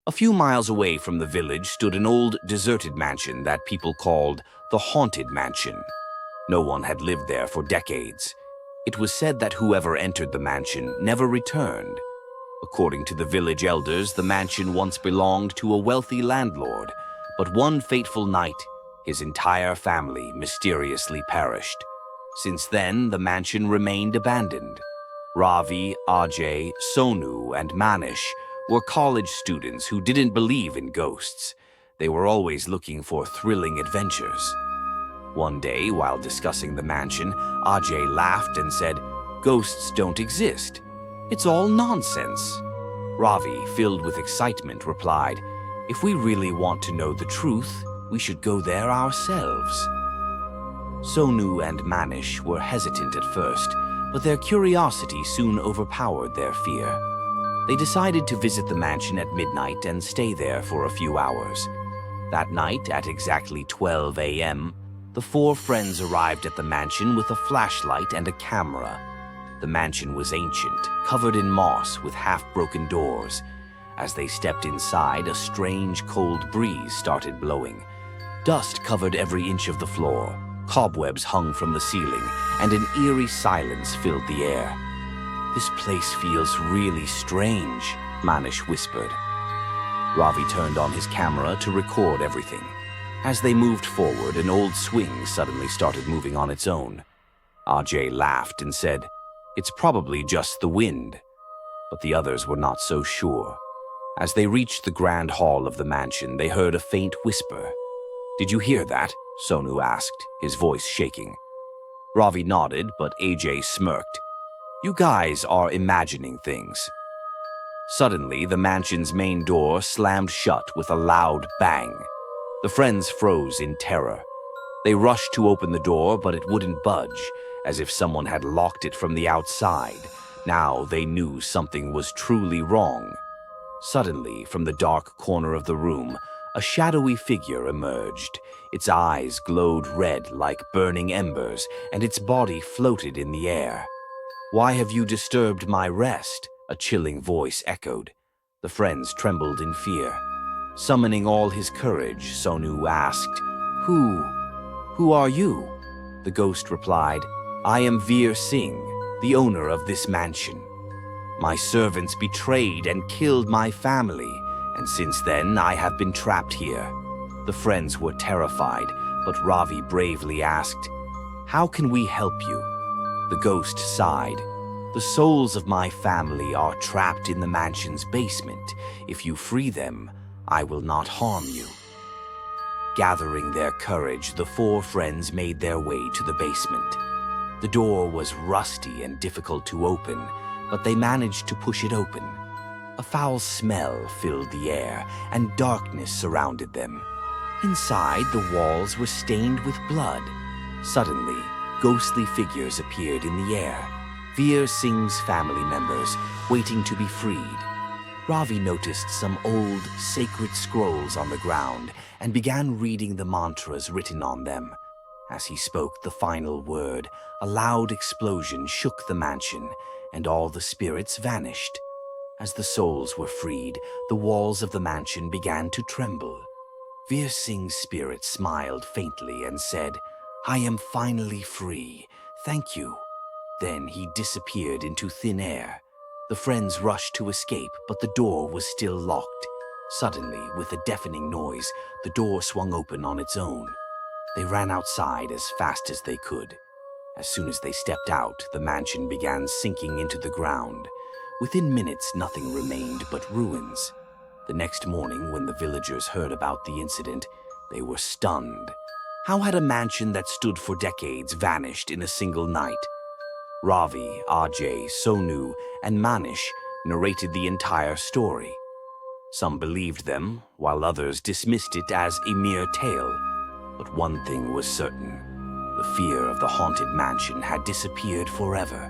A few miles away from the village stood an old, deserted mansion that people called the Haunted Mansion. No one had lived there for decades. It was said that whoever entered the mansion never returned. According to the village elders, the mansion once belonged to a wealthy landlord, but one fateful night, his entire family mysteriously perished. Since then, the mansion remained abandoned. Ravi, Ajay, Sonu, and Manish were college students who didn't believe in ghosts. They were always looking for thrilling adventures. One day, while discussing the mansion, Ajay laughed and said, "Ghosts don't exist. It's all nonsense." Ravi, filled with excitement, replied, "If we really want to know the truth, we should go there ourselves." Sonu and Manish were hesitant at first, but their curiosity soon overpowered their fear. They decided to visit the mansion at midnight and stay there for a few hours. That night, at exactly 12 a.m., the four friends arrived at the mansion with a flashlight and a camera. The mansion was ancient, covered in moss with half-broken doors. As they stepped inside, a strange, cold breeze started blowing. Dust covered every inch of the floor. Cobwebs hung from the ceiling, and an eerie silence filled the air. "This place feels really strange," Manish whispered. Ravi turned on his camera to record everything. As they moved forward, an old swing suddenly started moving on its own. Ajay laughed and said, "It's probably just the wind." But the others were not so sure. As they reached the grand hall of the mansion, they heard a faint whisper. "Did you hear that?" Sonu asked, his voice shaking. Ravi nodded, but Ajay smirked. "You guys are imagining things." Suddenly, the mansion's main door slammed shut with a loud bang. The friends froze in terror. They rushed to open the door, but it wouldn't budge, as if someone had locked it from the outside. Now they knew something was truly wrong. Suddenly, from the dark corner of the room, a shadowy figure emerged. Its eyes glowed red like burning embers, and its body floated in the air. "Why have you disturbed my rest?" a chilling voice echoed. The friends trembled in fear. Summoning all his courage, Sonu asked, Who are you?" The ghost replied, "I am Veer Singh, the owner of this mansion. My servants betrayed and killed my family, and since then I have been trapped here." The friends were terrified, but Ravi bravely asked, "How can we help you?" The ghost sighed. "The souls of my family are trapped in the mansion's basement. If you free them, I will not harm you." Gathering their courage, the four friends made their way to the basement. The door was rusty and difficult to open, but they managed to push it open. A foul smell filled the air, and darkness surrounded them. Inside, the walls were stained with blood. Suddenly, ghostly figures appeared in the air. Veer Singh's family members, waiting to be freed. Ravi noticed some old, sacred scrolls on the ground and began reading the mantras written on them. As he spoke the final word, a loud explosion shook the mansion, and all the spirits vanished. As the souls were freed, the walls of the mansion began to tremble. Veer Singh's spirit smiled faintly and said, "I am finally free. Thank you." Then he disappeared into thin air. The friends rushed to escape, but the door was still locked. Suddenly, with a deafening noise, the door swung open on its own. They ran outside as fast as they could. As soon as they stepped out, the mansion began sinking into the ground. Within minutes, nothing remained but ruins. The next morning, when the villagers heard about the incident, they were stunned. How had a mansion that stood for decades vanished in a single night? Ravi, Ajay, Sonu, and Manish narrated the entire story. Some believed them, while others dismissed it as a mere tale. But one thing was certain: the fear of the haunted mansion had disappeared forever.